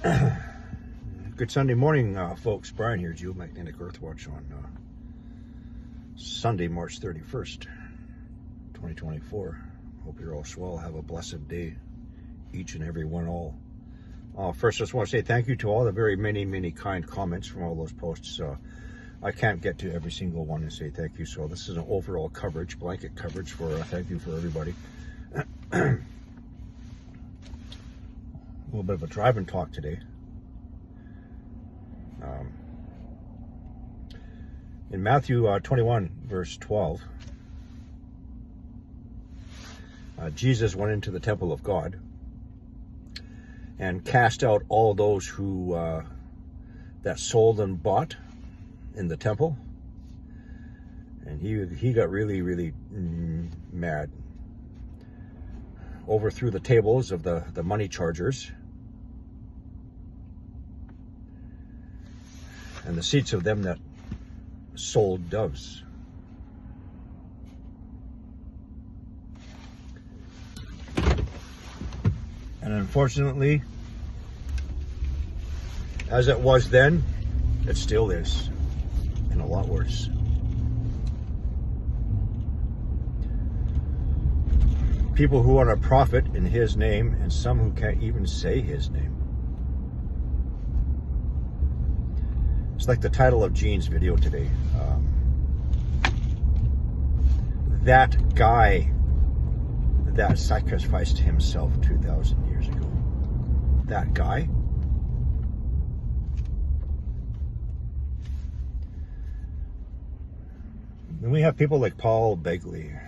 Good Sunday morning, folks. Brian here, Geomagnetic Earthwatch on Sunday, March 31st, 2024. Hope you're all swell. Have a blessed day, each and every one all. First, I just want to say thank you to all the very many kind comments from all those posts. I can't get to every single one and say thank you, so this is an overall coverage, blanket coverage for thank you for everybody. A little bit of a drive and talk today. In Matthew 21, verse 12, Jesus went into the temple of God and cast out all those who that sold and bought in the temple, and he got really mad. Overthrew the tables of the money chargers and the seats of them that sold doves. And unfortunately, as it was then, it still is, and a lot worse. People who want to profit in his name, and some who can't even say his name. It's like the title of Gene's video today. That guy that sacrificed himself 2,000 years ago. That guy? Then we have people like Paul Begley.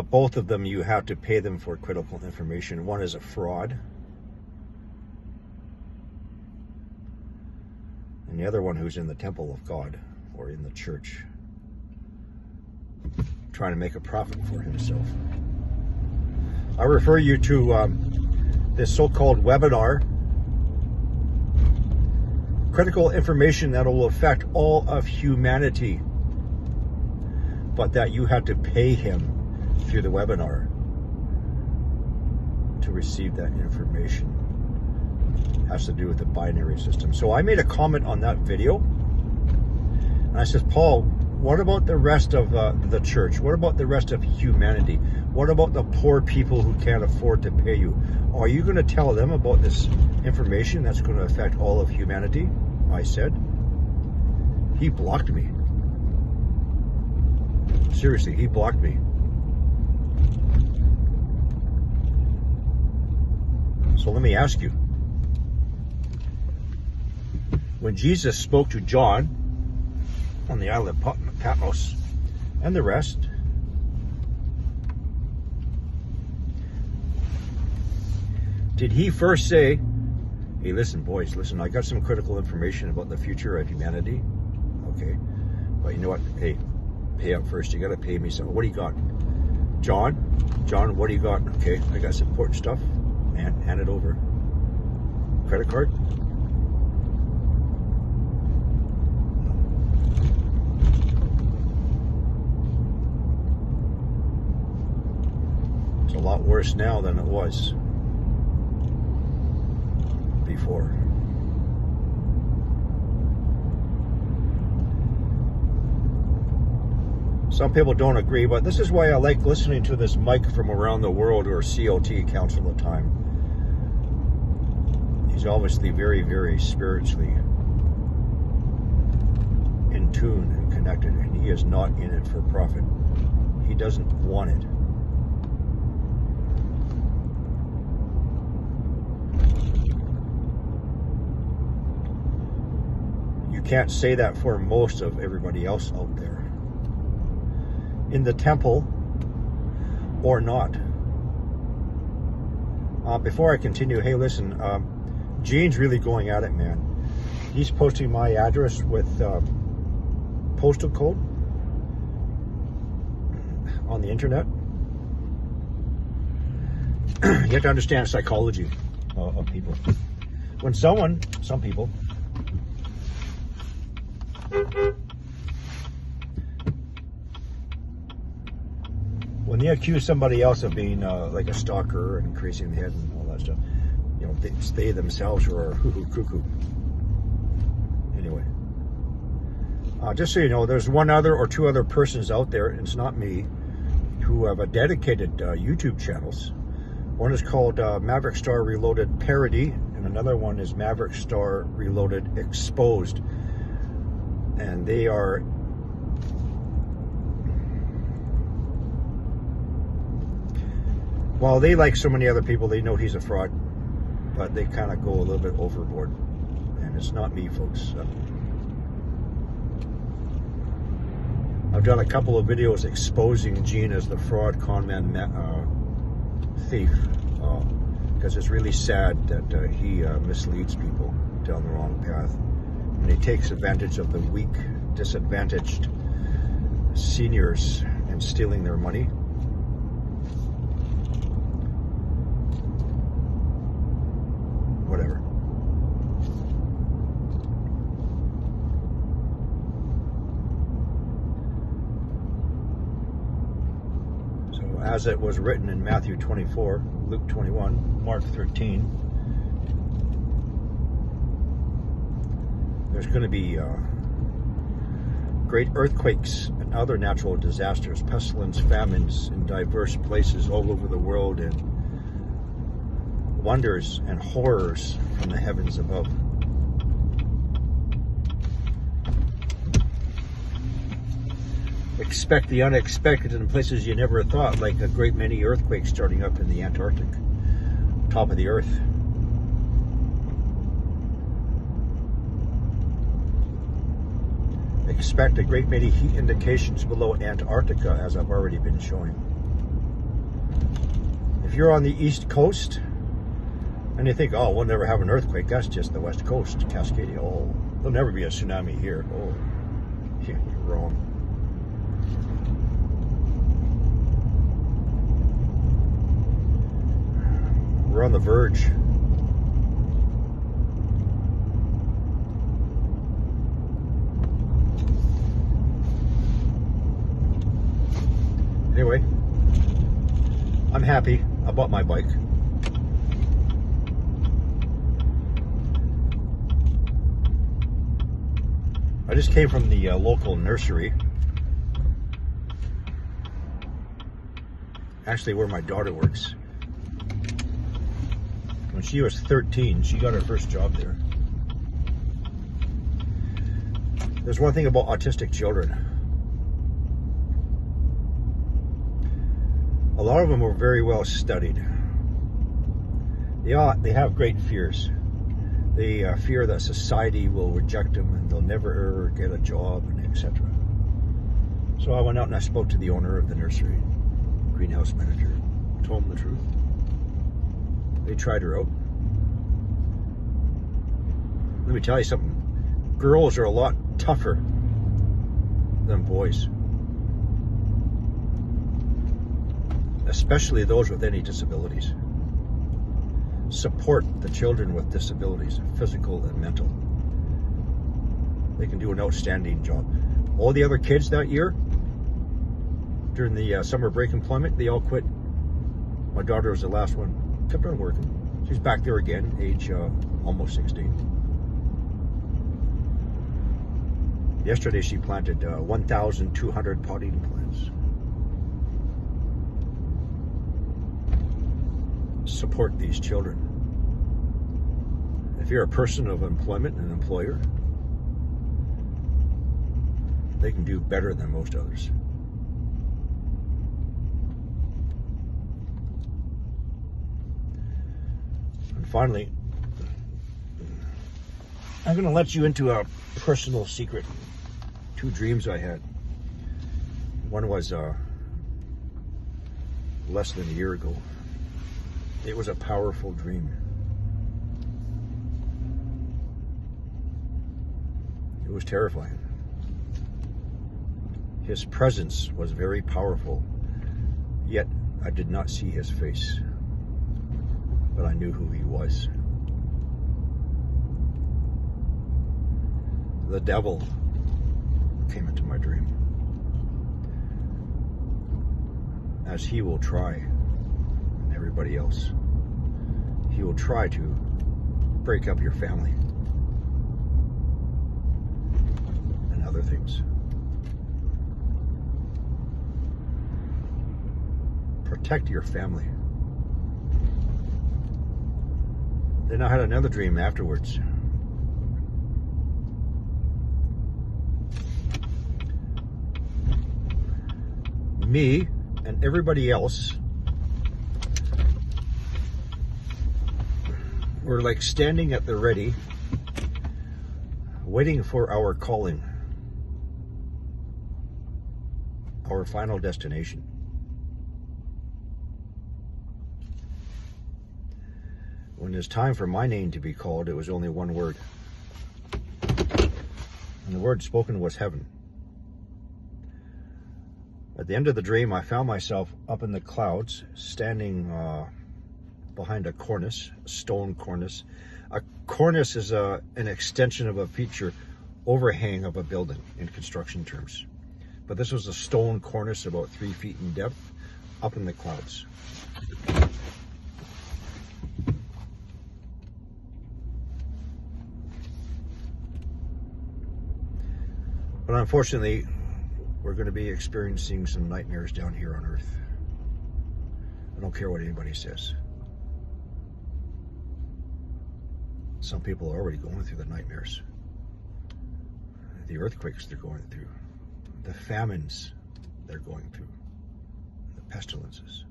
Both of them, you have to pay them for critical information. One is a fraud, and the other one who's in the temple of God or in the church, trying to make a profit for himself. I refer you to this so-called webinar, critical information that will affect all of humanity, but that you have to pay him through the webinar to receive that information. Has to do with the binary system. So I made a comment on that video, and I said, Paul, what about the rest of the church? What about the rest of humanity? What about the poor people who can't afford to pay you? Are you going to tell them about this information that's going to affect all of humanity? I said. He blocked me. Seriously, he blocked me. So let me ask you, when Jesus spoke to John on the island of Patmos and the rest, did he first say, hey, listen, boys, listen, I got some critical information about the future of humanity? Okay, but you know what? Hey, pay up first. You got to pay me some. What do you got? John, what do you got? Okay, I got some important stuff. And hand it over. Credit card? It's a lot worse now than it was before. Some people don't agree, but this is why I like listening to this Mike from around the world, or COT, Council of Time. He's obviously very spiritually in tune and connected, and he is not in it for profit. He doesn't want it. You can't say that for most of everybody else out there, in the temple or not. Before I continue, hey, listen, Gene's really going at it, man. He's posting my address with postal code on the internet. You have to understand psychology of people. When some people when they accuse somebody else of being like a stalker and crazy in the head and all that stuff. You know, they themselves are hoo-hoo cuckoo. Anyway, just so you know, there's one other or two other persons out there, and it's not me, who have a dedicated YouTube channels. One is called Maverick Star Reloaded Parody, and another one is Maverick Star Reloaded Exposed. And they are while they, like so many other people, they know he's a fraud, but they kind of go a little bit overboard. And it's not me, folks. I've done a couple of videos exposing Gene as the fraud, conman, thief, because it's really sad that he misleads people down the wrong path. And he takes advantage of the weak, disadvantaged seniors and stealing their money. Whatever. So as it was written in Matthew 24, Luke 21, Mark 13, there's going to be great earthquakes and other natural disasters, pestilence, famines in diverse places all over the world, and wonders and horrors from the heavens above. Expect the unexpected in places you never thought, like a great many earthquakes starting up in the Antarctic, top of the earth. Expect a great many heat indications below Antarctica, as I've already been showing. If you're on the East Coast and you think, oh, we'll never have an earthquake, that's just the West Coast, Cascadia. Oh, there'll never be a tsunami here. Oh, yeah, you're wrong. We're on the verge. Anyway, I'm happy. I bought my bike. I just came from the local nursery. Actually, where my daughter works. When she was 13, she got her first job there. There's one thing about autistic children. A lot of them are very well studied. They have great fears. They fear that society will reject them and they'll never ever get a job, and etc. So I went out and I spoke to the owner of the nursery, greenhouse manager, told him the truth. They tried her out. Let me tell you something. Girls are a lot tougher than boys. Especially those with any disabilities. Support the children with disabilities, physical and mental. They can do an outstanding job. All the other kids that year, during the summer break employment, they all quit. My daughter was the last one. Kept on working. She's back there again, age almost 16. Yesterday she planted 1,200 potting plants. Support these children. If you're a person of employment and an employer, they can do better than most others. And finally, I'm going to let you into a personal secret. 2 dreams I had. One was less than a year ago. It was a powerful dream. It was terrifying. His presence was very powerful, yet I did not see his face, but I knew who he was. The devil came into my dream, as he will try everybody else. he will try to break up your family and other things. Protect your family. Then I had another dream afterwards. Me and everybody else were like standing at the ready, waiting for our calling, our final destination. When it's time for my name to be called, it was only one word. And the word spoken was heaven. At the end of the dream, I found myself up in the clouds, standing behind a cornice, a stone cornice. A cornice is an extension of a feature overhang of a building in construction terms. But this was a stone cornice about 3 feet in depth, up in the clouds. But unfortunately, we're going to be experiencing some nightmares down here on Earth. I don't care what anybody says. Some people are already going through the nightmares. The earthquakes they're going through. The famines they're going through. The pestilences.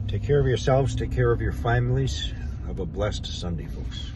Take care of yourselves. Take care of your families. Have a blessed Sunday, folks.